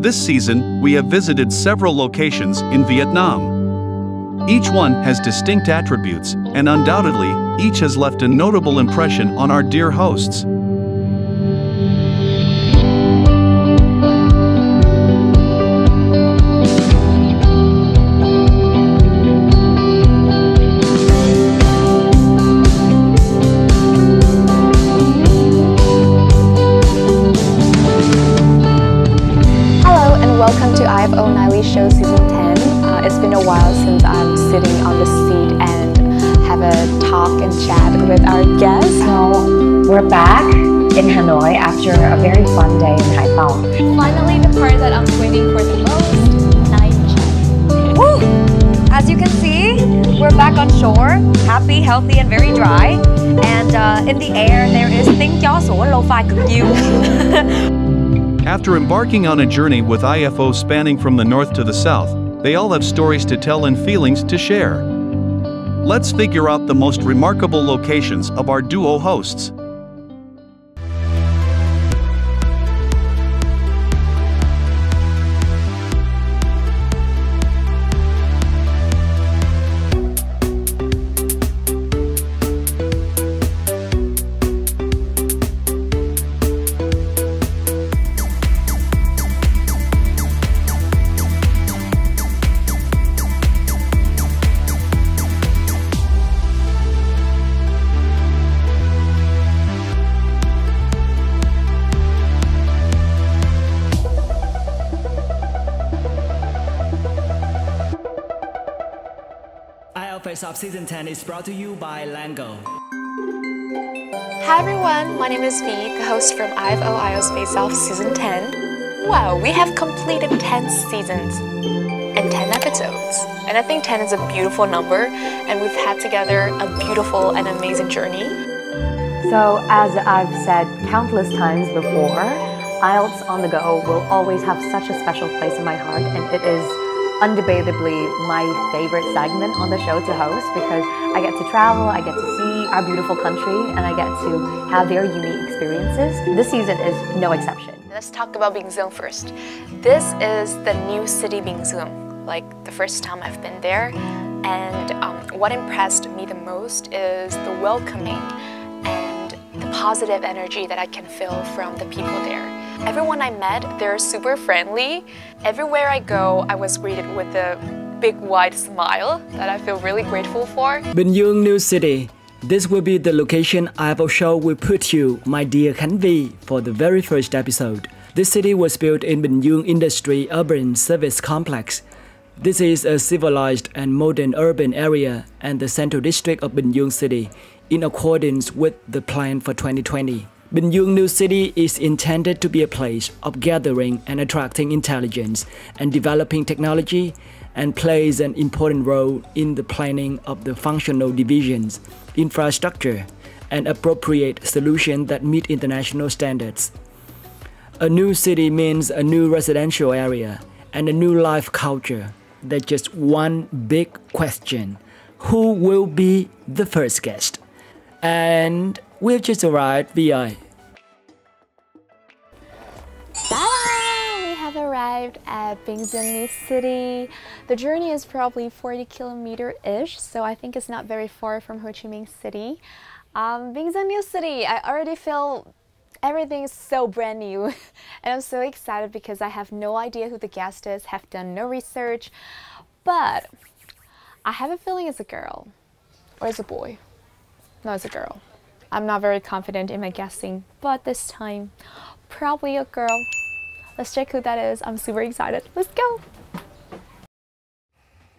This season, we have visited several locations in Vietnam. Each one has distinct attributes, and undoubtedly, each has left a notable impression on our dear hosts. Welcome to IFO10 Show Season 10. It's been a while since I'm sitting on the seat and have a talk and chat with our guests. So we're back in Hanoi after a very fun day in Hải Phòng. Finally, the part that I'm waiting for the most, night check. Woo! As you can see, we're back on shore, happy, healthy, and very dry. And in the air, there is tiếng chó sủa lo-fi cực nhiều. After embarking on a journey with IFO spanning from the north to the south, they all have stories to tell and feelings to share. Let's figure out the most remarkable locations of our duo hosts. IELTS Face-Off Season 10 is brought to you by Lango. Hi everyone, my name is V, the host from IFO IELTS Face-Off Season 10. Wow, we have completed 10 seasons and 10 episodes. And I think 10 is a beautiful number, and we've had together a beautiful and amazing journey. So as I've said countless times before, IELTS on the Go will always have such a special place in my heart, and it is undebatably my favorite segment on the show to host because I get to travel, I get to see our beautiful country, and I get to have very unique experiences. This season is no exception. Let's talk about Bình Dương first. This is the new city Bình Dương, like the first time I've been there. And what impressed me the most is the welcoming and the positive energy that I can feel from the people there. Everyone I met, they're super friendly. Everywhere I go, I was greeted with a big wide smile that I feel really grateful for. Bình Dương New City. This will be the location IFO show will put you, my dear Khánh Vy, for the very first episode. This city was built in Bình Dương Industry Urban Service Complex. This is a civilized and modern urban area and the central district of Bình Dương City, in accordance with the plan for 2020. Bình Dương New City is intended to be a place of gathering and attracting intelligence and developing technology, and plays an important role in the planning of the functional divisions, infrastructure, and appropriate solutions that meet international standards. A new city means a new residential area and a new life culture. There's just one big question: who will be the first guest? And we've just arrived, VI. Ta-da! We have arrived at Bình Dương New City. The journey is probably 40 kilometers-ish, so I think it's not very far from Ho Chi Minh City. Bình Dương New City, I already feel everything is so brand new. And I'm so excited because I have no idea who the guest is, have done no research. But I have a feeling it's a girl. Or it's a boy. No, it's a girl. I'm not very confident in my guessing, but this time, probably a girl. Let's check who that is. I'm super excited. Let's go!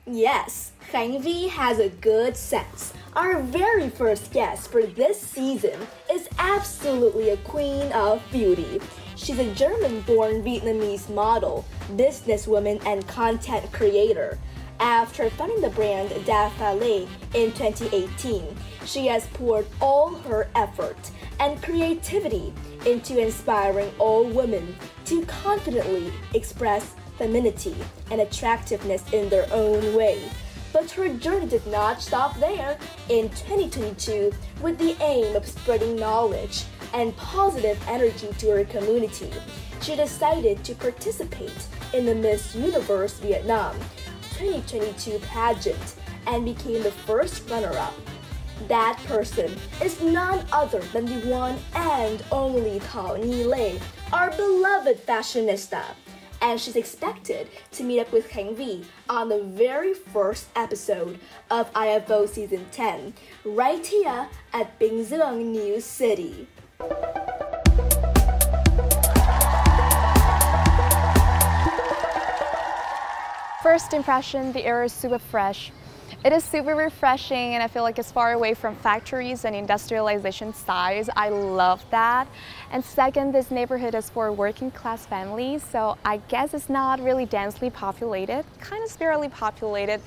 Yes, Khánh Vy has a good sense. Our very first guest for this season is absolutely a queen of beauty. She's a German-born Vietnamese model, businesswoman, and content creator. After founding the brand Da Palais in 2018, she has poured all her effort and creativity into inspiring all women to confidently express femininity and attractiveness in their own way. But her journey did not stop there. In 2022, with the aim of spreading knowledge and positive energy to her community, she decided to participate in the Miss Universe Vietnam 2022 pageant and became the first runner-up. That person is none other than the one and only Thảo Nhi Lê, our beloved fashionista. And she's expected to meet up with Khánh Vy on the very first episode of IFO Season 10, right here at Bình Dương, New City. First impression, the air is super fresh. It is super refreshing and I feel like it's far away from factories and industrialization sites. I love that. And second, this neighborhood is for working class families, so I guess it's not really densely populated, kind of sparsely populated.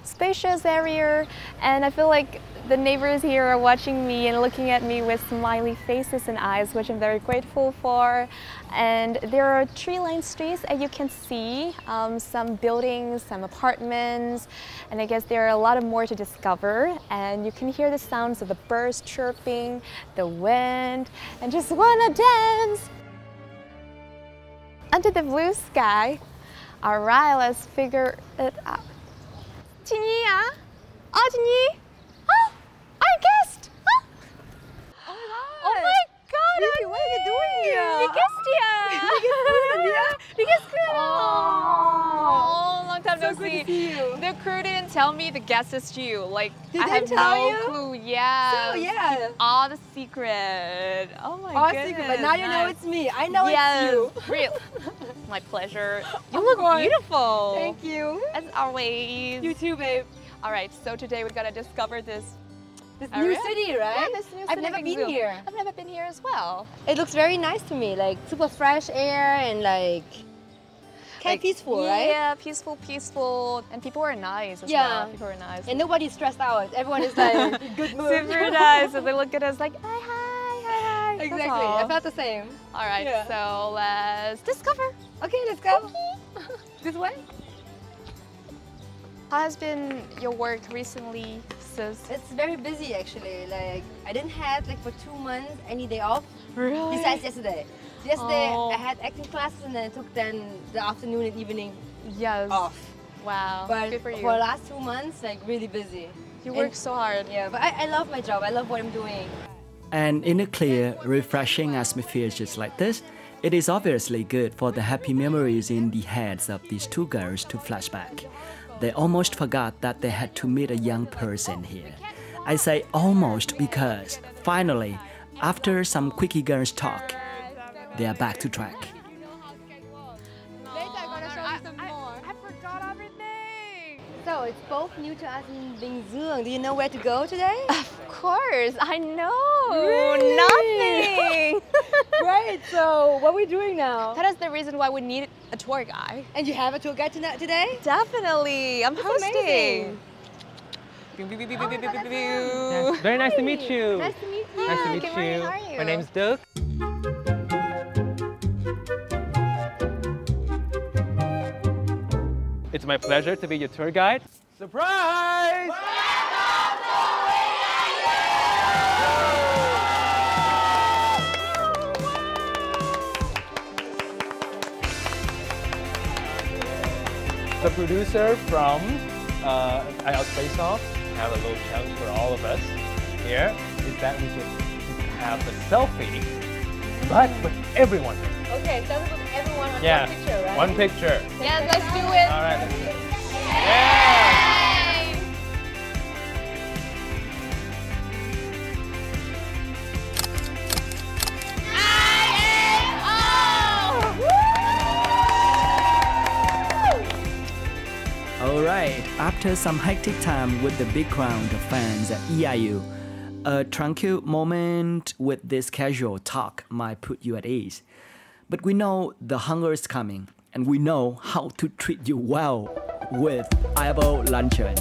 Spacious area, and I feel like the neighbors here are watching me and looking at me with smiley faces and eyes, which I'm very grateful for. And there are tree-lined streets, as you can see, some buildings, some apartments, and I guess there are a lot of more to discover. And you can hear the sounds of the birds chirping, the wind, and just wanna dance under the blue sky. All right, let's figure it out. Chị Nhi à? Chị Nhi? Our guest! Oh my god! Really? What are you doing here? We guessed here! We guessed here! Oh, long time no So good see. to see you. The crew didn't tell me the guest is you. Like, They I have didn't tell no you? clue. Yeah. So, yeah. All the secret. Oh my All goodness. secret, but now you know nice. it's me. I know Yes, it's you. real. My pleasure. You Of look course. beautiful. Thank you. As always. You too, babe. All right, so today we're gonna discover this This area. new city, right? Yeah, this new I've city never Bình been Dương. here. I've never been here as well. It looks very nice to me, like super fresh air and like kind of peaceful, right? Yeah, peaceful, and people are nice as Yeah. well. People are nice. And nobody's stressed out. Everyone is like in good mood. Super nice. And they look at us like, hi. That's Exactly. all. I felt the same. All right, Yeah. so let's discover. Okay, let's go. This way? How has been your work recently, sis? It's very busy actually. Like I didn't have like for 2 months any day off. Really? Besides yesterday. Yesterday Oh. I had acting classes and then I took then the afternoon and evening Yes. off. Wow. But good for you. the last 2 months, like really busy. You And- work so hard. Yeah, but I love my job. I love what I'm doing. And in a clear, refreshing atmosphere just like this, it is obviously good for the happy memories in the heads of these two girls to flash back. They almost forgot that they had to meet a young person here. I say almost because, finally, after some quickie girls talk, they are back to track. I forgot everything. So it's both new to us in Bình Dương. Do you know where to go today? Of course, I know. Really? Nothing. Right, so what are we doing now? That is the reason why we need a tour guide. And you have a tour guide today? Definitely. I'm That's hosting. amazing. Yes, very nice to meet you. Nice to meet you. Nice to meet good morning, you. how are you? My name's Doug. It's my pleasure to be your tour guide. Surprise! The producer from IELTS Face-Off have a little challenge for all of us here is that we should have a selfie, but with everyone. Okay, so with everyone on Yeah, one picture, right? one picture. Yes, let's do it. All right, let's do it. Yeah! Alright, after some hectic time with the big crowd of fans at EIU, a tranquil moment with this casual talk might put you at ease. But we know the hunger is coming, and we know how to treat you well with IFO luncheon.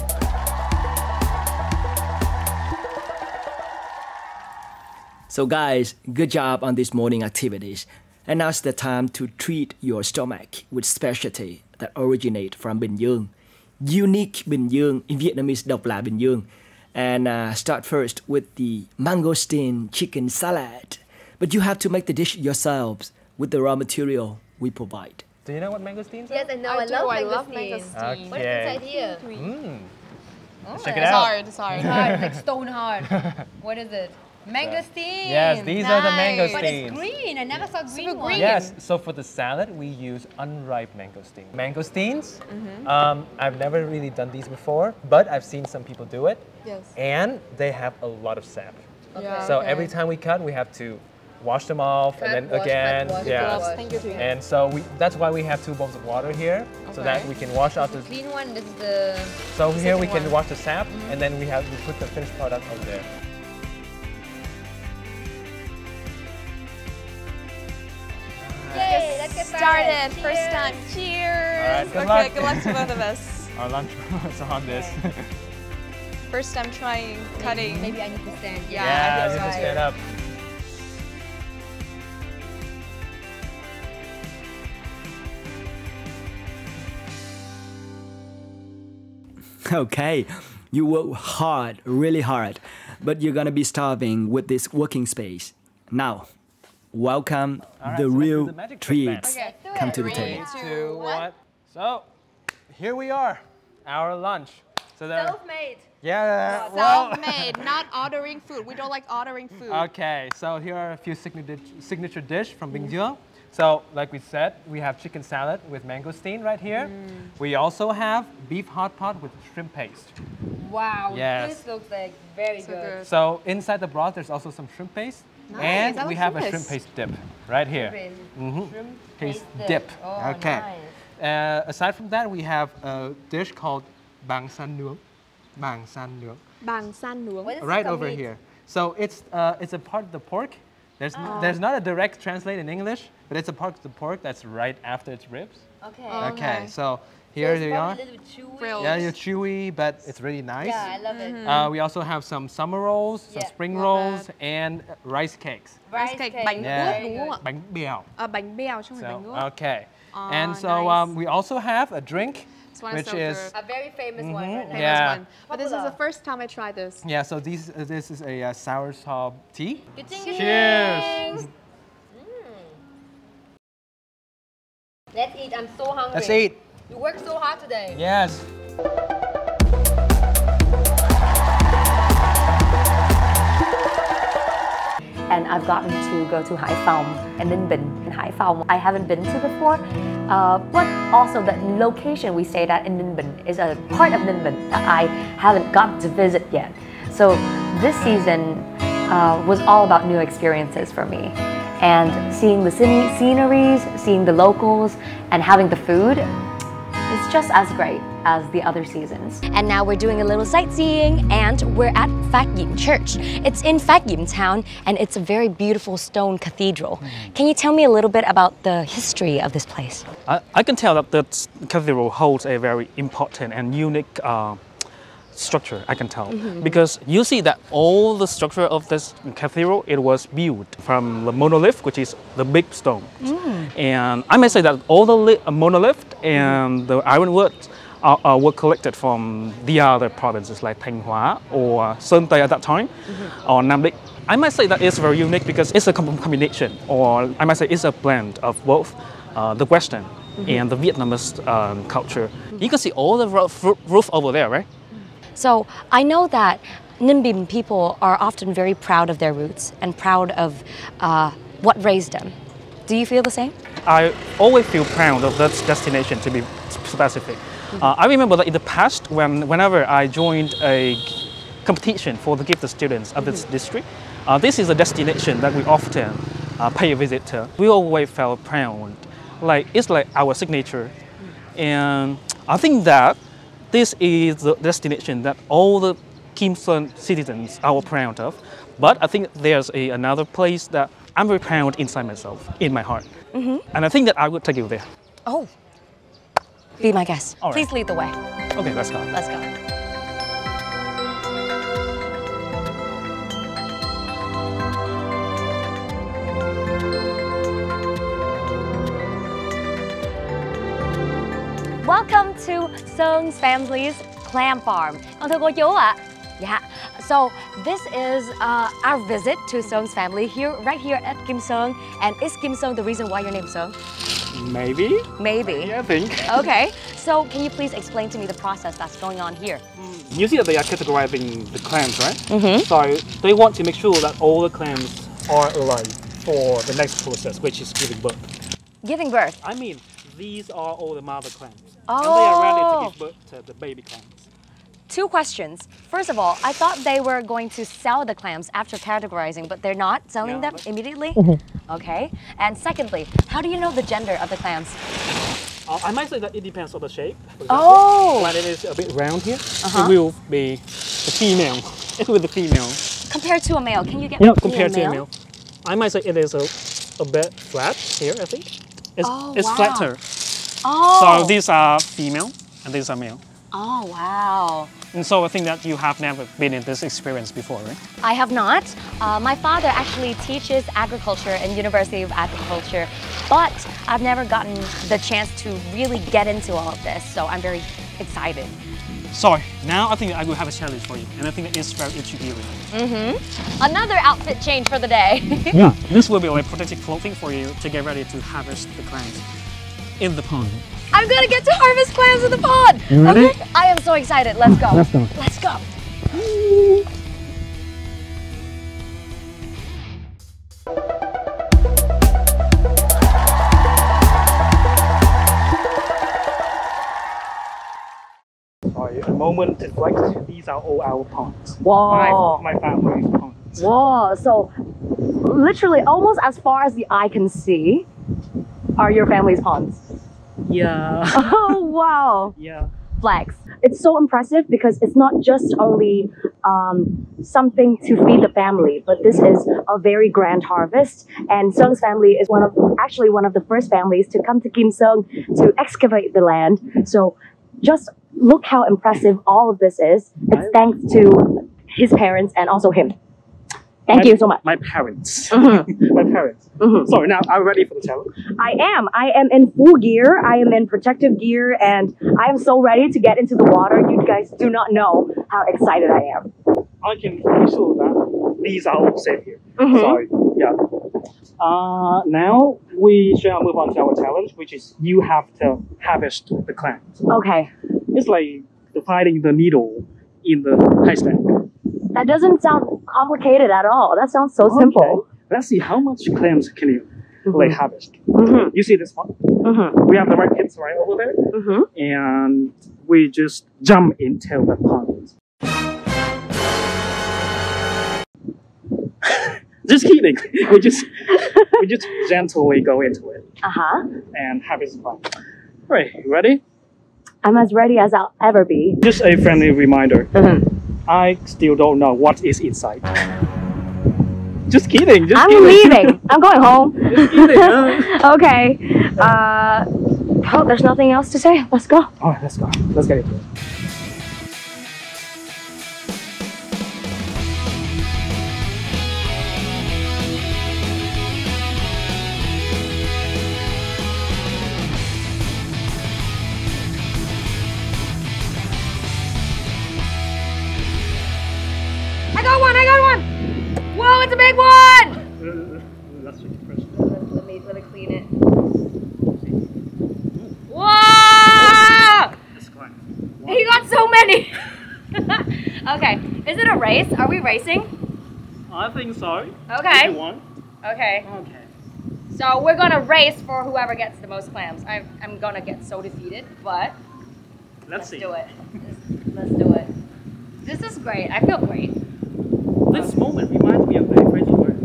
So guys, good job on these morning activities. And now's the time to treat your stomach with specialty that originate from Bình Dương. Unique Bình Dương, in Vietnamese độc lạ Bình Dương. And start first with the mangosteen chicken salad. But you have to make the dish yourselves with the raw material we provide. Do you know what mangosteens are? Yes, I know. I love mangosteens. Okay. What is inside here? Let's check it It's out. hard, it's hard. Hard, like stone hard. What is it? Mangosteen. Yes, these are the Nice. But it's mangosteens. green. I never saw green one. green. Yes, so for the salad, we use unripe mangosteen. Mangosteens, I've never really done these before, but I've seen some people do it. Yes. And they have a lot of sap. Yeah. So every time we cut, we have to wash them off and then again. Gloves. Thank you to you. And so that's why we have 2 bowls of water here, so that Okay. we can wash out the. Clean one. This is the. So here we can one. wash the sap, and then we put the finished product over there. Yay! Let's get Started. Cheers. First time. Cheers. All right, good okay, luck. good luck to both of us. Our lunch is on this. First time trying cutting. Maybe I need to stand. Yeah, Yeah, I you think just so. stand up. Okay, you work hard, really hard, but you're gonna be starving with this working space. Now, welcome All right, the so let's do real the magic trick, man. treats. Okay. Come to the 3, table. 2, 1. So, here we are, our lunch. So there. Self-made. Yeah. Well. Self-made, not ordering food. We don't like ordering food. Okay, so here are a few signature dish from Bình. So, like we said, we have chicken salad with mangosteen right here. We also have beef hot pot with shrimp paste. Wow. Yes. This looks like very So good. good. So inside the broth, there's also some shrimp paste, and I we like have a this. shrimp paste dip right here. Shrimp Paste paste dip. Oh, Okay. nice. Aside from that, we have a dish called bang san nướng. Bang san nướng. Bang san nướng. What is Right the over meat? here. So it's a part of the pork. There's not a direct translate in English, but it's a part of the pork that's right after its ribs. Okay. Okay, so here It's they probably are. a little bit chewy. Grilled. Yeah, you're chewy, but it's really nice. Yeah, I love it. We also have some summer rolls, some Yeah, spring love rolls, and rice cakes. Rice cake, cake. bánh Yeah. ướt đúng không ạ? Bánh bèo. Bánh bèo chứ không phải bánh So, ướt. okay. And so nice. we also have a drink, This one which so is good. A very famous one right now. Famous Yeah. one. But this is Popular. the first time I tried this. yeah. So this is a sour salt tea. Good thing. Cheers. Let's eat. I'm so hungry. Let's eat. You worked so hard today. Yes. And I've gotten to go to Hải Phòng and Ninh Bình. In Hải Phòng, I haven't been to before, but also the location we stayed at in Ninh Bình is a part of Ninh Bình that I haven't gotten to visit yet. So this season was all about new experiences for me. And seeing the sceneries, seeing the locals, and having the food is just as great as the other seasons. And now we're doing a little sightseeing, and we're at Phát Diệm Church. It's in Phát Diệm town, and it's a very beautiful stone cathedral. Can you tell me a little bit about the history of this place? I can tell that the cathedral holds a very important and unique structure, I can tell. Because you see that all the structure of this cathedral, it was built from the monolith, which is the big stone. And I may say that all the monolith and the ironwork were collected from the other provinces like Thanh Hóa or Sơn Tây at that time, or Nam Định. I might say that it's very unique because it's a combination, or I might say it's a blend of both the Western and the Vietnamese culture. You can see all the roof over there, right? So I know that Ninh Bình people are often very proud of their roots and proud of what raised them. Do you feel the same? I always feel proud of that destination, to be specific. I remember that in the past, whenever I joined a competition for the gifted students of this district, this is a destination that we often pay a visit to. We always felt proud, like it's like our signature, and I think that this is the destination that all the Kim Sơn citizens are proud of. But I think there's another place that I'm very proud inside myself, in my heart. And I think that I would take you there. Oh, be my guest. All right. Please lead the way. Okay, let's go. Let's go. Welcome to Sung's family's clam farm. Thưa cô chú ạ, dạ, So this is our visit to Song's family here, right here at Kim Song. And is Kim Song the reason why your name's Song? Maybe. Maybe. Yeah, I think. Okay. So can you please explain to me the process that's going on here? You see that they are categorizing the clams, right? So they want to make sure that all the clams are alive for the next process, which is giving birth. Giving birth? I mean, these are all the mother clams. Oh. And they are ready to give birth to the baby clams. 2 questions. First of all, I thought they were going to sell the clams after categorizing, but they're not selling them immediately? Okay. And secondly, how do you know the gender of the clams? I might say that it depends on the shape. For example, when it is a bit round here, it will be the female. It will be the female. Compared to a male, can you get compared to a male? I might say it is a bit flat here, I think. It's flatter. So these are female and these are male. Oh, wow. And so I think that you have never been in this experience before, right? I have not. My father actually teaches agriculture in University of Agriculture, but I've never gotten the chance to really get into all of this, so I'm very excited. So now I think I will have a challenge for you, and I think that it's very intriguing. Another outfit change for the day. Yeah, this will be like protective clothing for you to get ready to harvest the clams in the pond. I'm gonna get to harvest clams in the pond! You ready? Okay, I am so excited. Let's go. Let's go. Let's go. A moment to reflect. These are all our ponds. Wow. My family's ponds. Whoa, so literally almost as far as the eye can see are your family's ponds. Yeah. Oh, wow. Yeah. Flags. It's so impressive because it's not just only something to feed the family, but this is a very grand harvest. And Song's family is one of the first families to come to Kim Song to excavate the land. So just look how impressive all of this is. It's thanks to his parents and also him. Thank you so much. My parents. My parents. So now, are you ready for the challenge? I am. I am in full gear. I am in protective gear, and I am so ready to get into the water. You guys do not know how excited I am. I can assure that these are all safe here. So, yeah. Now, we shall move on to our challenge, which is you have to harvest the clams. Okay. It's like finding the needle in the haystack. That doesn't sound complicated at all. That sounds so simple. Let's see how much clams can you harvest. You see this one? We have the right pits right over there, and we just jump into the pond. Just kidding. we just gently go into it. And harvest the pond. Right, you ready? I'm as ready as I'll ever be. Just a friendly reminder. I still don't know what is inside. Just kidding. I'm leaving. I'm going home. Just kidding. Okay. Oh, there's nothing else to say. Let's go. All right, let's go. Let's get into it. I got one! Whoa, it's a big one! Let's check it first. Let me clean it. Whoa! Let's climb. He got so many! Okay, is it a race? Are we racing? I think so. Okay. If you want. Okay. Okay. So we're gonna race for whoever gets the most clams. I'm gonna get so defeated, but let's see. Do it. Let's do it. This is great. I feel great. This moment reminds me of a phrasal verb.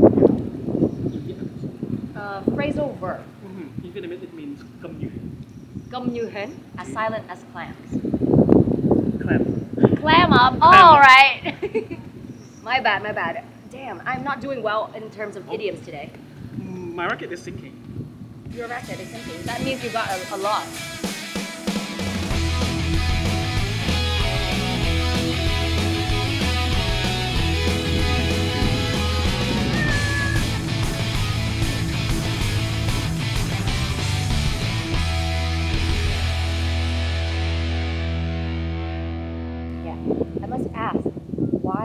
Phrasal verb. In Vietnamese, it means cầm như. Cầm như hến, as silent as clams. Clam. Clam up. All right. My bad. My bad. Damn, I'm not doing well in terms of idioms today. My racket is sinking. Your racket is sinking. That means you got a lot.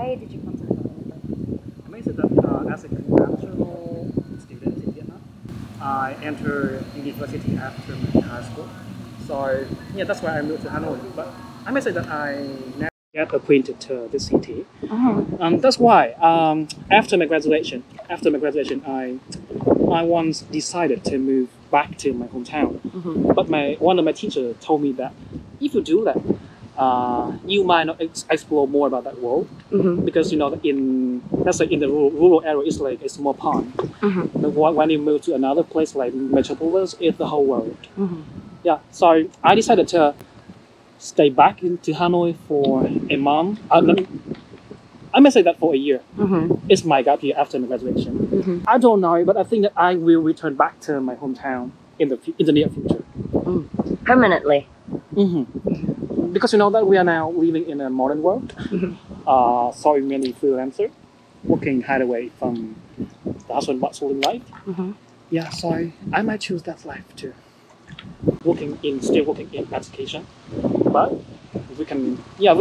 Why did you come to Hanoi? I may say that as a international student in Vietnam, I entered university after my high school. So yeah, that's why I moved to Hanoi. But I may say that I never get acquainted to this city. That's why after my graduation, I once decided to move back to my hometown. But one of my teachers told me that if you do that, you might not explore more about that world, because you know let's say in the rural area it's like a small pond. But when you move to another place like metropolis, it's the whole world. Yeah, so I decided to stay back into Hanoi for a month. I may say that for a year. It's my gap year after my graduation. I don't know, but I think that I will return back to my hometown in the near future. Permanently. Because you know that we are now living in a modern world. So many freelancers working hideaway from the hustle and bustle in life. Yeah, so I might choose that life too. Still working in education, but we can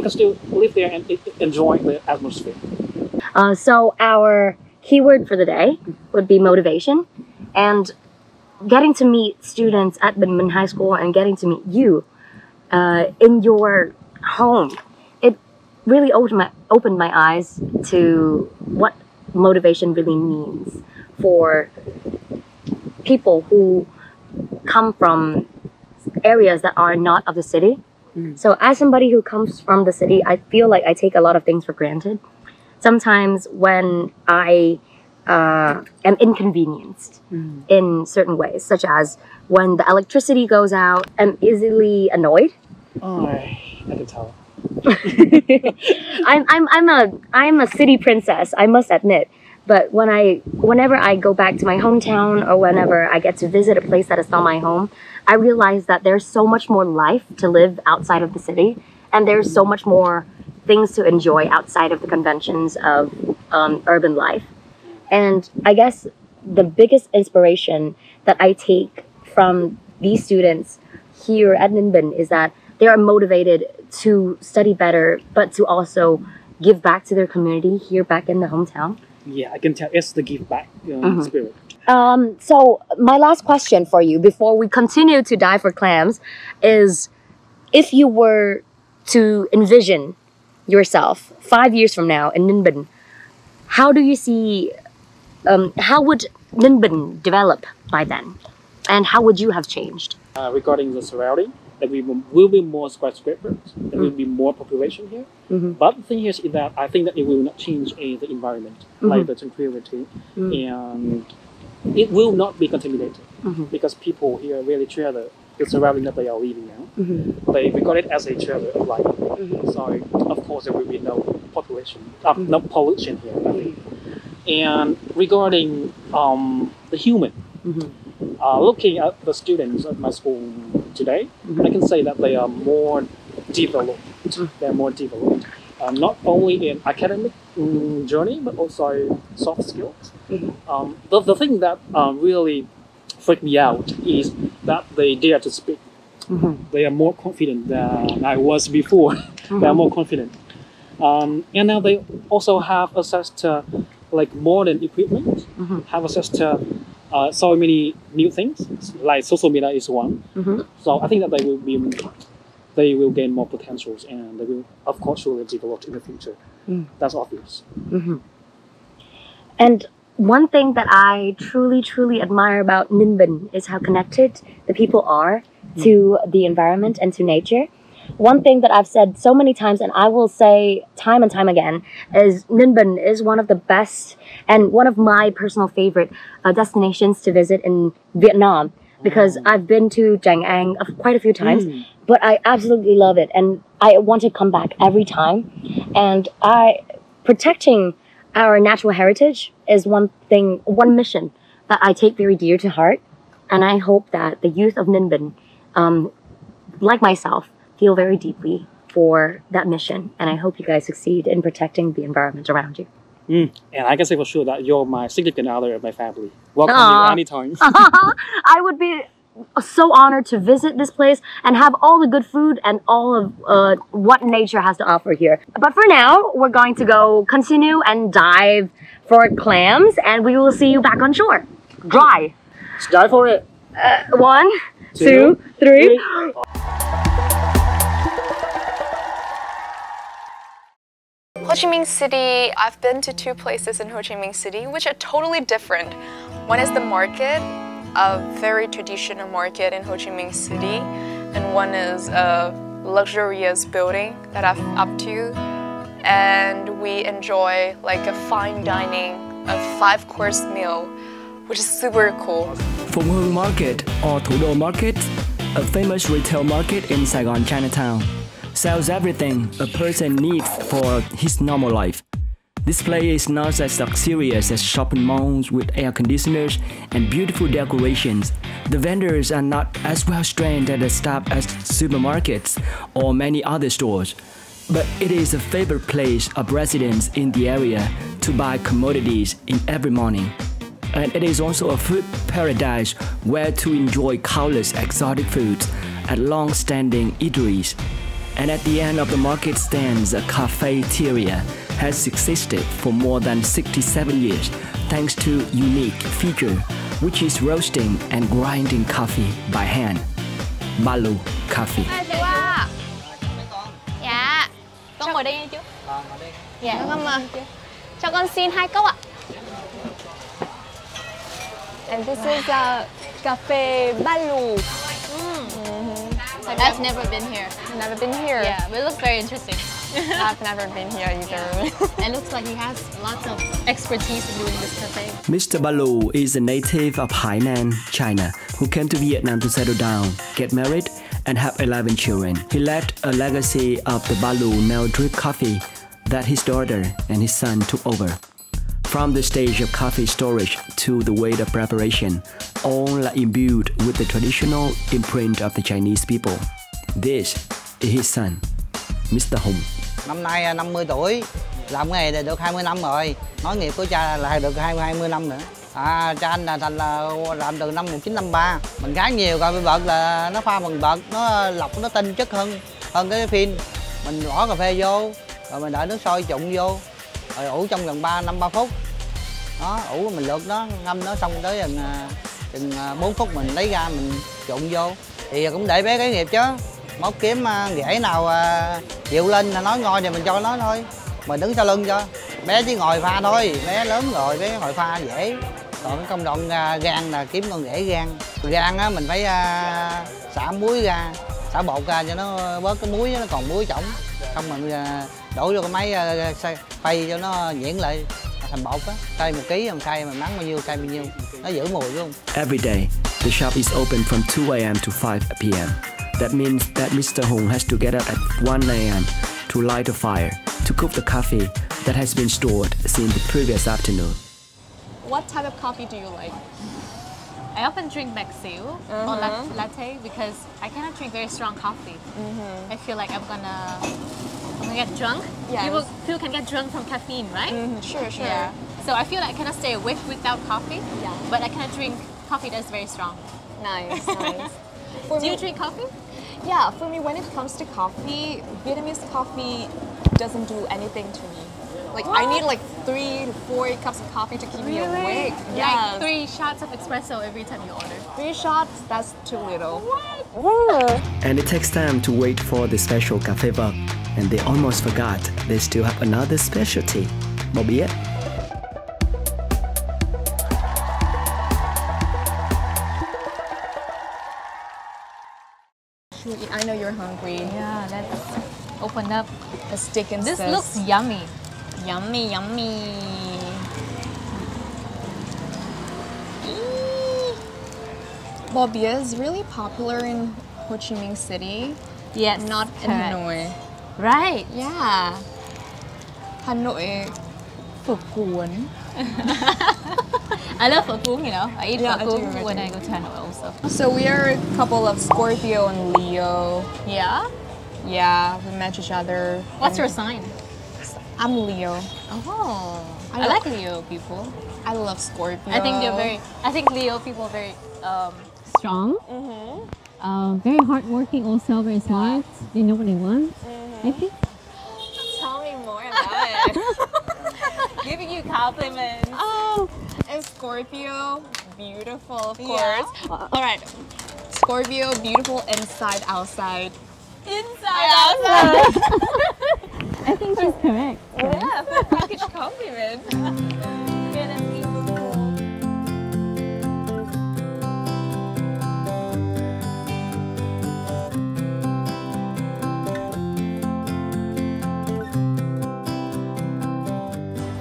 still live there and enjoy the atmosphere. So our keyword for the day would be motivation, and getting to meet students at Bình High School and getting to meet you in your home, it really opened my eyes to what motivation really means for people who come from areas that are not of the city. So as somebody who comes from the city, I feel like I take a lot of things for granted. Sometimes when I am inconvenienced in certain ways, such as when the electricity goes out, I'm easily annoyed. Oh, I can tell. I'm a city princess, I must admit. But whenever I go back to my hometown, or whenever I get to visit a place that is not my home, I realize that there's so much more life to live outside of the city, and there's so much more things to enjoy outside of the conventions of urban life. And I guess the biggest inspiration that I take from these students here at Ninh Bình is that they are motivated to study better, but to also give back to their community here back in the hometown. Yeah, I can tell it's the give back spirit. So my last question for you before we continue to dive for clams is, if you were to envision yourself 5 years from now in Ninh Bình, how do you see, how would Ninh Bình develop by then? And how would you have changed? Regarding the surrounding, there will be more skyscrapers, there will be more population here. But the thing here is that I think that it will not change the environment, like the tranquility, and it will not be contaminated, because people here really treasure the surrounding that they are living now. They regard it as a treasure of life. So of course there will be no population, no pollution here, I think. And regarding the human, looking at the students at my school today, I can say that they are more developed. They're more developed, not only in academic journey, but also soft skills. The thing that really freaked me out is that they dare to speak. They are more confident than I was before. They are more confident. And now they also have access to like modern equipment, have access to so many new things, like social media is one. So I think that they will gain more potentials, and they will, of course, surely develop in the future. That's obvious. And one thing that I truly, truly admire about Ninh Bình is how connected the people are to the environment and to nature. One thing that I've said so many times, and I will say time and time again, is Ninh Bình is one of the best and one of my personal favorite destinations to visit in Vietnam, because I've been to Giang An quite a few times, but I absolutely love it, and I want to come back every time. And protecting our natural heritage is one mission that I take very dear to heart, and I hope that the youth of Ninh Bình, like myself, feel very deeply for that mission, and I hope you guys succeed in protecting the environment around you. And I can say for sure that you're my significant other of my family. Welcome you anytime. I would be so honored to visit this place and have all the good food and all of what nature has to offer here. But for now, we're going to go continue and dive for clams, and we will see you back on shore. Dry. Let's dive for it. 1, 2, 3. Ho Chi Minh City, I've been to 2 places in Ho Chi Minh City which are totally different. One is the market, a very traditional market in Ho Chi Minh City, and one is a luxurious building that I've up to, and we enjoy like a fine dining, a 5-course meal, which is super cool. Phụng Hưng Market or Thủ Đô Market, a famous retail market in Saigon, Chinatown, sells everything a person needs for his normal life. This place is not as luxurious as shopping malls with air conditioners and beautiful decorations. The vendors are not as well trained and staffed as supermarkets or many other stores. But it is a favorite place of residents in the area to buy commodities in every morning. And it is also a food paradise where to enjoy countless exotic foods at long-standing eateries. And at the end of the market stands a cafeteria has existed for more than 67 years thanks to unique feature, which is roasting and grinding coffee by hand. Balu Coffee. Dạ. Con ngồi đây nha chú. Dạ con mời. Cho con xin 2 cốc ạ. And this is a cafe Balu. I've never been here. Never been here. Yeah, but it looks very interesting. I've never been here either. It looks like he has lots of expertise in doing this cafe. Mr. Balu is a native of Hainan, China, who came to Vietnam to settle down, get married, and have 11 children. He left a legacy of the Balu now drip coffee that his daughter and his son took over. From the stage of coffee storage to the way of preparation, all are imbued with the traditional imprint of the Chinese people. This is his son, Mr. Hùng. Năm nay 50 tuổi, làm nghề này được 20 năm rồi. Nói nghiệp của cha là được 20 năm nữa. Cha anh là thành là làm từ năm 1953. Mình khá nhiều cà phê bợt là nó pha bằng bợt, nó lọc nó tinh chất hơn cái phin. Mình bỏ cà phê vô, rồi mình đợi nước sôi trụng vô, rồi ủ trong gần 3 phút. Đó, ủ mình lượt nó, ngâm nó xong tới chừng 4 phút mình lấy ra mình trụng vô. Thì cũng để bé cái nghiệp chứ. Móc kiếm rễ nào chịu lên là nói ngon thì mình cho nó thôi. Mình đứng sau lưng cho. Bé chỉ ngồi pha thôi, bé lớn rồi bé ngồi pha dễ. Còn công đoạn gan là kiếm con rễ gan. Gan á mình phải xả muối ra, xả bột ra cho nó bớt cái muối, nó còn muối trỏng. Xong mình đổ vô cái máy phay cho nó nhuyễn lại thành bột á. Xay 1 kg mình xay mình nắng bao nhiêu xay bao nhiêu. Nó giữ mùi luôn. Every day, the shop is open from 2 a.m. to 5 p.m. That means that Mr. Hùng has to get up at 1 a.m. to light a fire to cook the coffee that has been stored since the previous afternoon. What type of coffee do you like? I often drink Maxil or latte because I cannot drink very strong coffee. I feel like I'm gonna get drunk. Yes. People can get drunk from caffeine, right? Sure. Yeah. So I feel like I cannot stay awake without coffee. Yeah. But I cannot drink coffee that's very strong. Nice. Do you drink coffee? Yeah, for me, when it comes to coffee, Vietnamese coffee doesn't do anything to me. Like, I need like 3 to 4 cups of coffee to keep me awake. Like 3 shots of espresso every time you order. 3 shots, that's too little. And it takes time to wait for the special cafe bug, and they almost forgot they still have another specialty. Bò bía. I know you're hungry. Yeah, let's open up. Let's dig into This looks yummy. yummy. Bò bía is really popular in Ho Chi Minh City. Yes, Not in correct. Hanoi. Right. Yeah. Hanoi, phở cuốn. I love phở cuốn, you know. I eat Yeah, phở I do, cuốn I when do. I go to Hanoi also. So we are a couple of Scorpio and Leo. Yeah? Yeah, we match each other. What's your sign? I'm Leo. Oh, I I like Leo people. I love Scorpio. I think Leo people are very strong. Very hardworking, also very smart. They know what they want. I think. Tell me more about it. Giving you compliments. Oh, and Scorpio, beautiful, of course. All right, Scorpio, beautiful inside, outside. Inside, outside. I think she's correct. Yeah, full package compliment.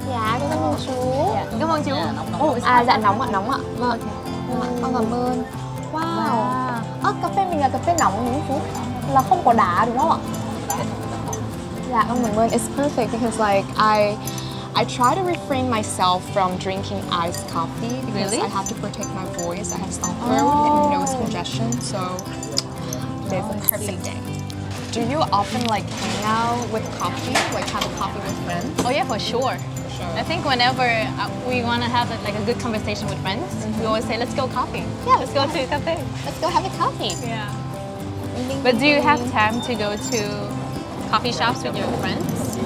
Dạ, con cảm ơn chú. Cảm ơn chú. À, dạ nóng ạ, nóng ạ. Vâng. Con cảm ơn. Wow. Cà phê mình là cà phê nóng đúng không chú? Là không có đá đúng không ạ? Yeah, con cảm ơn. It's perfect because like I try to refrain myself from drinking iced coffee because I have to protect my voice. I have sore throat and nose congestion, so today's a perfect day. Do you often like hang out with coffee, like have a coffee with friends? Oh yeah, for sure. I think whenever we want to have like a good conversation with friends, we always say, let's go coffee. Yeah, let's go to a cafe. Let's go have a coffee. Yeah. But do you have time to go to coffee shops with your friends?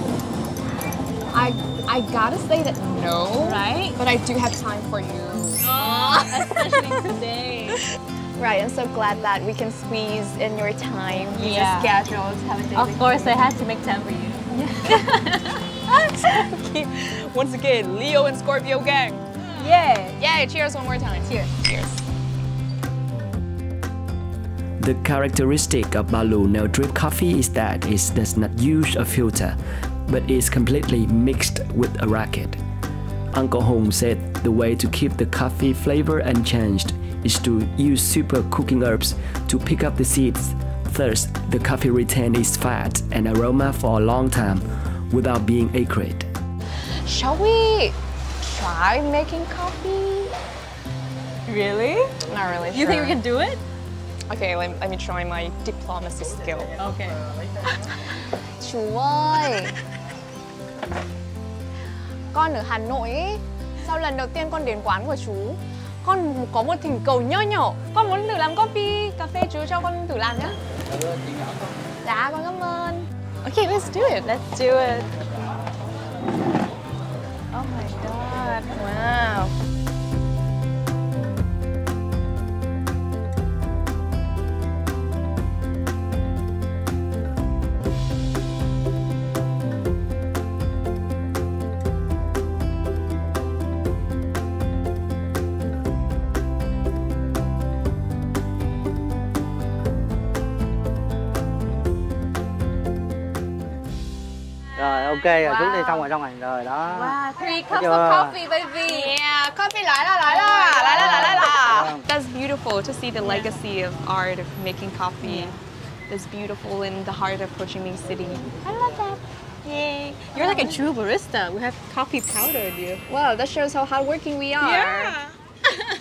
I gotta say that no, right? But I do have time for you. Oh, especially today. Right, I'm so glad that we can squeeze in your time, your schedule to have a date. Of course, I had to make time for you. Once again, Leo and Scorpio gang. Yeah. Yay, cheers one more time. Cheers. Cheers. The characteristic of Balu nail drip coffee is that it does not use a filter, but is completely mixed with a racket. Uncle Hong said the way to keep the coffee flavor unchanged is to use super cooking herbs to pick up the seeds. Thus, the coffee retains its fat and aroma for a long time without being acrid. Shall we try making coffee? Really? Not really sure. You think we can do it? Okay, let me try my diplomacy skill. Okay. Chú ơi, con ở Hà Nội ý. Sau lần đầu tiên con đến quán của chú, con có một thỉnh cầu nho nhỏ. Con muốn thử làm coffee, cà phê chú cho con thử làm nhé. Dạ, con cảm ơn. Okay, let's do it. Let's do it. Oh my god, wow. Rồi ok rồi, xuống đi xong rồi rồi đó. Wow, 3 cups of coffee, baby. Yeah, coffee lại là. That's beautiful to see the legacy of art of making coffee. It's beautiful in the heart of Ho Chi Minh City. I love that. Yay. You're like a true barista. We have coffee powder in you. Wow, that shows how hardworking we are. Yeah.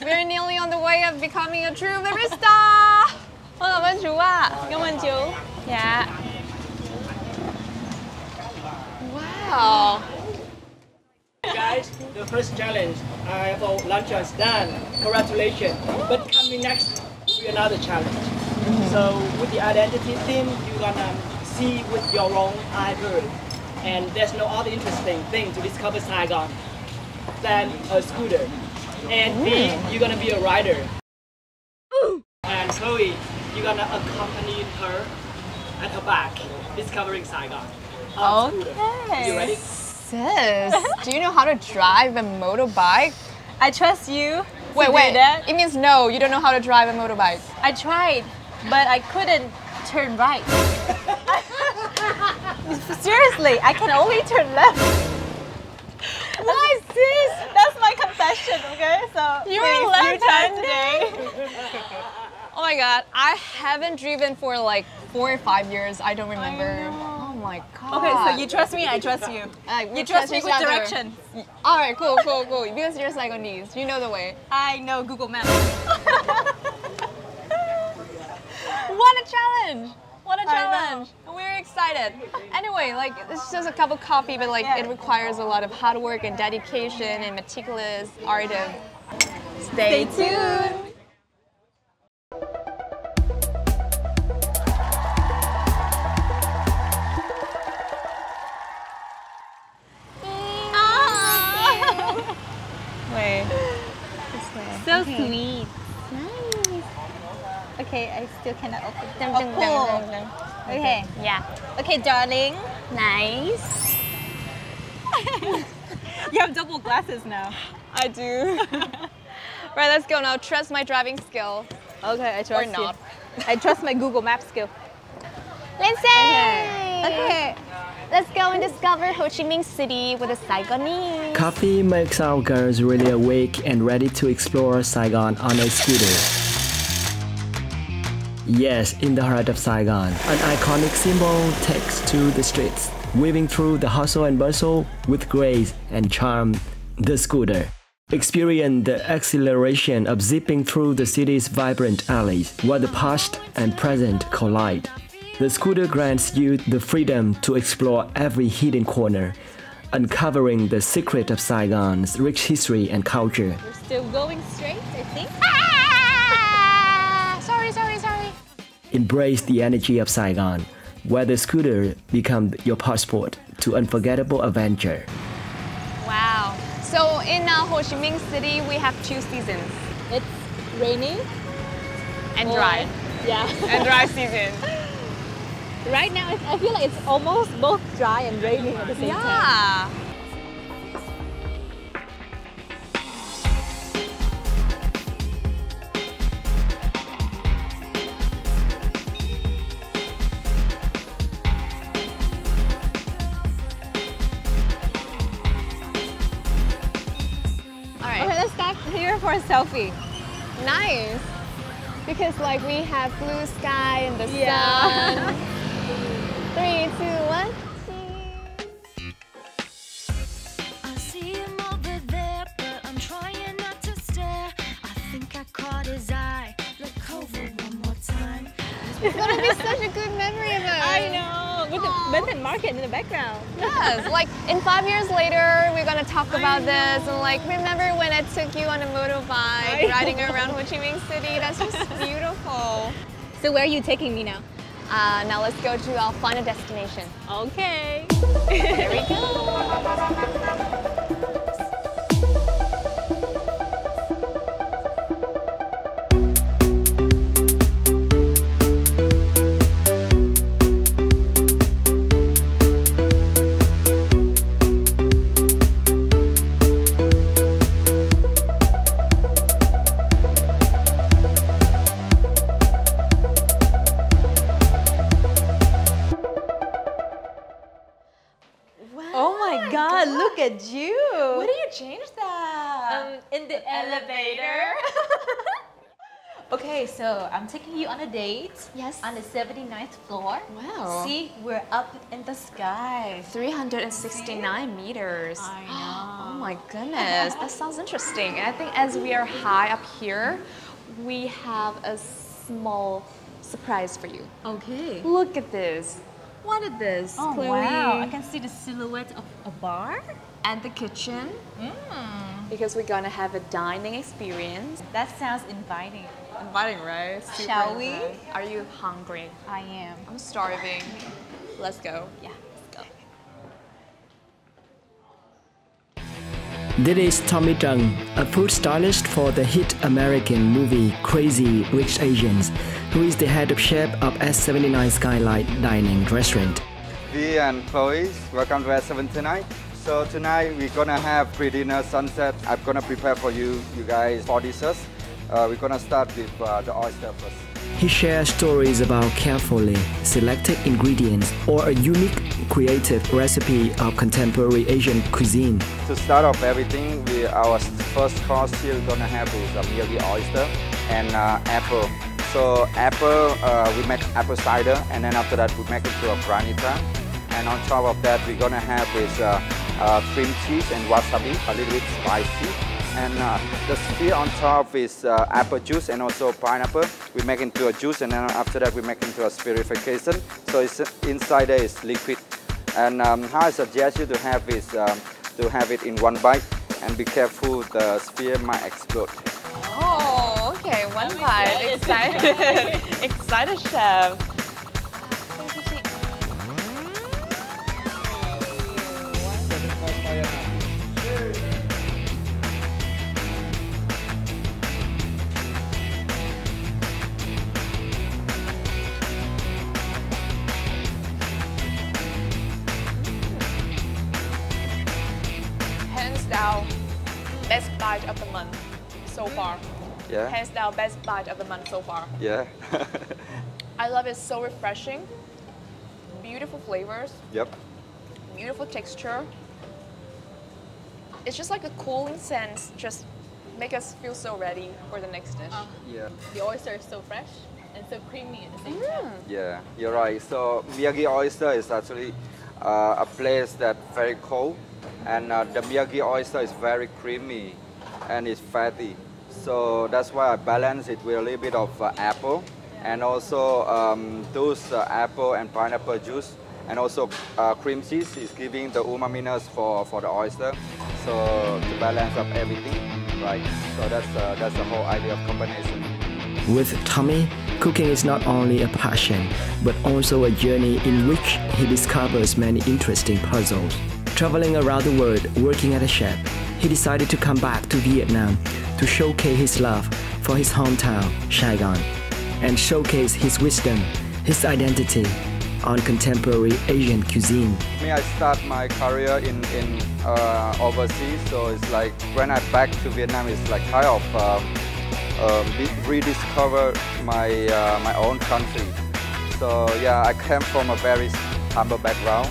We're nearly on the way of becoming a true barista. Cảm ơn chú ạ. Cảm ơn chú. Dạ. Wow. Guys, the first challenge, IFO lunch is done. Congratulations. But coming next will be another challenge. So with the identity theme, you're gonna see with your own eye bird. And there's no other interesting thing to discover Saigon than a scooter. And B, you're gonna be a rider. And Chloe, you're gonna accompany her at her back, discovering Saigon. Okay. You ready? Sis, do you know how to drive a motorbike? I trust you. Wait, to do that. It means no, you don't know how to drive a motorbike. I tried, but I couldn't turn right. Seriously, I can only turn left. Why, sis? That's my confession, okay? So You're please, left-handed. today. Oh my god, I haven't driven for like 4 or 5 years. I don't remember. Oh my god. Okay, so you trust me, I trust you. You trust me with directions. Alright, cool. Because you're Saigonese, you know the way. I know Google Maps. What a challenge! What a challenge! We're excited. Anyway, like it's just a cup of coffee, but like it requires a lot of hard work and dedication and meticulous art of. Stay tuned. Can I open? Dun, Oh, dun, cool. dun. Okay. Yeah. Okay, darling. Nice. You have double glasses now. I do. Right, let's go now. Trust my driving skill. Okay, I trust Or you. not. I trust my Google Maps skill. Lindsay! Okay. Let's go and discover Ho Chi Minh City with the Saigonese. Coffee makes our girls really awake and ready to explore Saigon on a scooter. Yes, in the heart of Saigon, an iconic symbol takes to the streets, weaving through the hustle and bustle with grace and charm. The scooter. Experience the exhilaration of zipping through the city's vibrant alleys, where the past and present collide. The scooter grants you the freedom to explore every hidden corner, uncovering the secret of Saigon's rich history and culture. We're still going straight, I think. Sorry. Embrace the energy of Saigon, where the scooter becomes your passport to unforgettable adventure. Wow. So in Ho Chi Minh City, we have 2 seasons. It's rainy And dry. Yeah. And dry season. Right now, I feel like it's almost both dry and raining at the same time. Yeah. Okay, let's start here for a selfie. Nice. Because like we have blue sky and the Yeah. sun. 3, 2, 1. I see him over there, but I'm trying not to stare. I think I caught his eye. Look over one more time. It's gonna be such a good memory of us. I know, with the Benton Market in the background. Yes, like in 5 years later, we're gonna talk about this and like remember when I took you on a motorbike riding around Ho Chi Minh City. That's just beautiful. So where are you taking me now? Now let's go to our final destination. Okay. Here we go. Oh my God, look at you. Where do you change that? In the elevator. Okay, so I'm taking you on a date. Yes. On the 79th floor. Wow. See, we're up in the sky. 369 meters. I know. Oh my goodness, that sounds interesting. And I think as we are high up here, we have a small surprise for you. Okay. Look at this. What is this, Oh Chloe? wow, I can see the silhouette of a bar. And the kitchen. Because we're gonna have a dining experience. That sounds inviting. Inviting, right? Super Shall we? inviting. Are you hungry? I am. I'm starving. Let's go. Yeah. This is Tommy Chung, a food stylist for the hit American movie Crazy Rich Asians, who is the head of chef of S79 Skylight Dining Restaurant. Vi and Chloe, welcome to S7 tonight. So tonight we're gonna have pre-dinner sunset. I'm gonna prepare for you guys 4 dishes. We're gonna start with the oyster first. He shares stories about carefully selected ingredients or a unique creative recipe of contemporary Asian cuisine. To start off everything, our first course here we're gonna have is merely oyster and apple. So apple, we make apple cider, and then after that we make it to a granita. And on top of that, we're gonna have is cream cheese and wasabi, a little bit spicy. And the sphere on top is apple juice and also pineapple. We make into a juice, and then after that we make into a spherification. So it's, inside there is liquid. And how I suggest you to have is to have it in one bite, and be careful the sphere might explode. Oh, okay, one bite. Excited. Excited, chef. bite of the month so far. Yeah. Hands down, best bite of the month so far. Yeah. I love it, so refreshing. Beautiful flavors. Yep. Beautiful texture. It's just like a cooling sense, just make us feel so ready for the next dish. Yeah. The oyster is so fresh and so creamy at the same time. Yeah, you're right. So Miyagi oyster is actually a place that's very cold, and the Miyagi oyster is very creamy and it's fatty. So that's why I balance it with a little bit of apple, and also those apple and pineapple juice, and also cream cheese is giving the umaminess for the oyster. So to balance up everything, right? So that's the whole idea of combination. With Tommy, cooking is not only a passion, but also a journey in which he discovers many interesting puzzles. Traveling around the world working as a chef, he decided to come back to Vietnam to showcase his love for his hometown, Saigon, and showcase his wisdom, his identity on contemporary Asian cuisine. I start my career in overseas, so it's like when I back to Vietnam, it's like kind of rediscover my own country. So yeah, I came from a very humble background,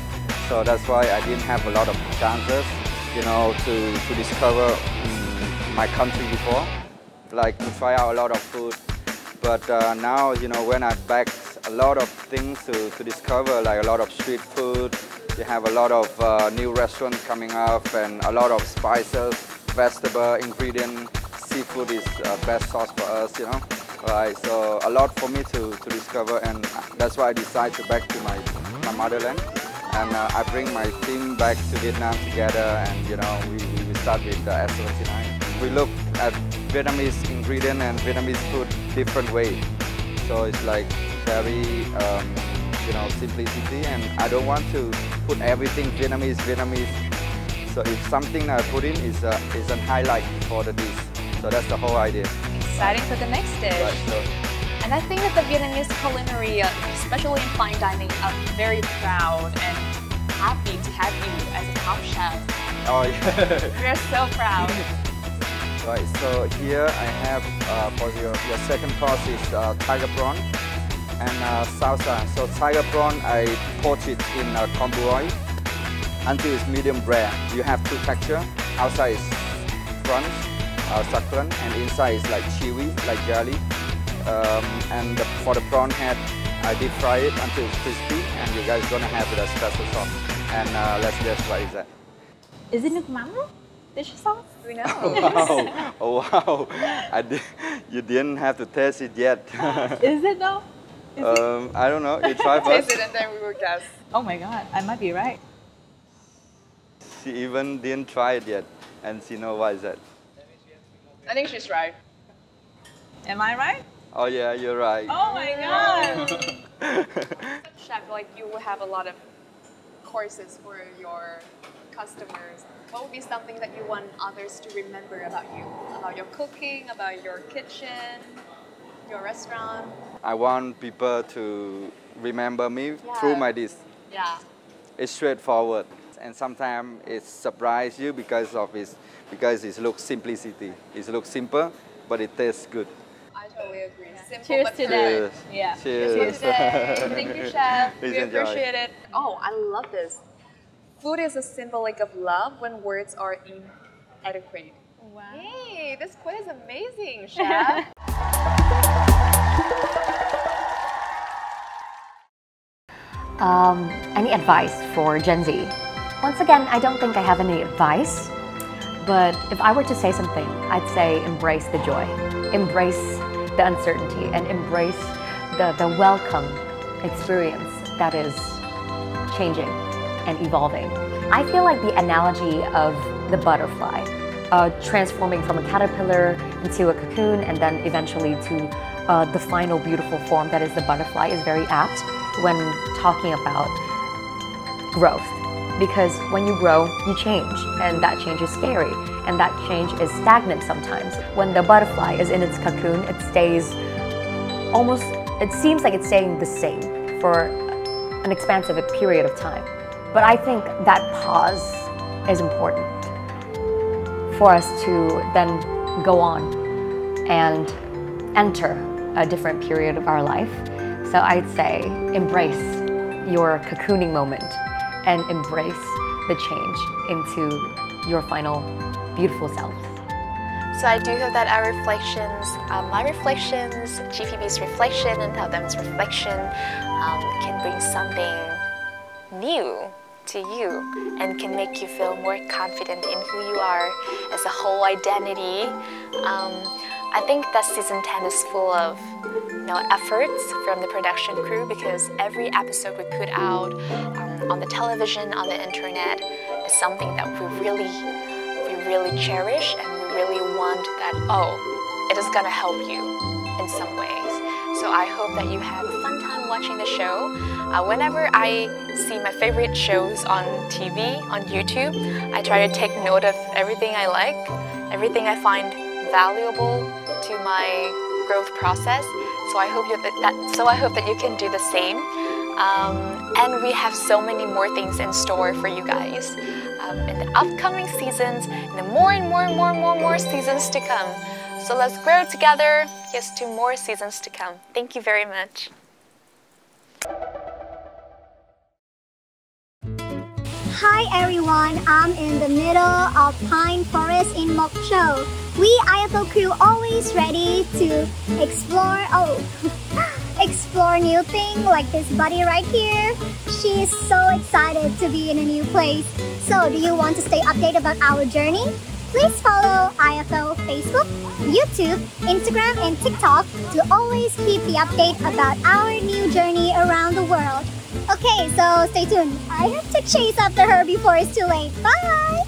so that's why I didn't have a lot of chances, you know, to discover my country before, like to try out a lot of food. But now, you know, when I'm back, a lot of things to discover, like a lot of street food. You have a lot of new restaurants coming up, and a lot of spices, vegetable ingredient. Seafood is best sauce for us, you know. Right, so a lot for me to discover, and that's why I decided to back to my motherland. And I bring my team back to Vietnam together, and you know, we start with the S79. We look at Vietnamese ingredient and Vietnamese food different way. So it's like very, you know, simplicity, and I don't want to put everything Vietnamese. So if something I put in is a highlight for the dish. So that's the whole idea. Exciting for the next dish. Right, so. And I think that the Vietnamese culinary, especially in fine dining, are very proud and happy to have you as a top chef. Oh yeah. We're so proud. Right, so here I have for your second course is tiger prawn and salsa. So tiger prawn, I poach it in kombu oil until it's medium rare. You have two texture. Outside is crunch, succulent, and inside is like chewy, like jelly. And for the prawn head, I deep fry it until it's crispy, and you guys gonna have it as special sauce. And let's guess what is that? Is it nước mắm? Dish sauce? We know. Oh wow! Oh wow! You didn't have to taste it yet. Is it though? I don't know. You try first. Taste it and then we will guess. Oh my god, I might be right. She even didn't try it yet, and she knows what is that. I think she's right. Am I right? Oh yeah, you're right. Oh my god! Chef, like you will have a lot of courses for your customers. What would be something that you want others to remember about you? About your cooking, about your kitchen, your restaurant? I want people to remember me through my dish. Yeah. It's straightforward, and sometimes it surprises you because it looks simplicity. It looks simple, but it tastes good. I totally agree. Simple Cheers but to good. that. Yeah. Cheers. Thank you, Chef. Please We enjoy. appreciate it. Oh, I love this. Food is a symbolic of love when words are inadequate. Wow. Hey, this quiz is amazing, Chef. Any advice for Gen Z? Once again, I don't think I have any advice, but if I were to say something, I'd say embrace the joy, embrace the uncertainty, and embrace the welcome experience that is changing and evolving. I feel like the analogy of the butterfly, transforming from a caterpillar into a cocoon and then eventually to the final beautiful form that is the butterfly is very apt when talking about growth. Because when you grow, you change, and that change is scary, and that change is stagnant sometimes. When the butterfly is in its cocoon, it stays almost, it seems like it's staying the same for an expansive period of time. But I think that pause is important for us to then go on and enter a different period of our life. So I'd say embrace your cocooning moment and embrace the change into your final beautiful self. So I do hope that our reflections, my reflections, GPB's reflection, and Thaltam's reflection can bring something new to you and can make you feel more confident in who you are as a whole identity. I think that season 10 is full of efforts from the production crew, because every episode we put out on the television, on the internet, is something that we really cherish, and we really want that, it is gonna help you in some ways. So I hope that you have a fun time watching the show. Whenever I see my favorite shows on TV, on YouTube, I try to take note of everything I like, everything I find valuable to my growth process. So I hope that you can do the same. And we have so many more things in store for you guys in the upcoming seasons, and the more and more seasons to come. So let's grow together. Here's to more seasons to come. Thank you very much. Hi everyone, I'm in the middle of pine forest in Mokcho. We IFO crew always ready to explore new things, like this buddy right here. She is so excited to be in a new place. So do you want to stay updated about our journey? Please follow IFO Facebook, YouTube, Instagram, and TikTok to always keep the update about our new journey around the world. Okay, so stay tuned. I have to chase after her before it's too late. Bye!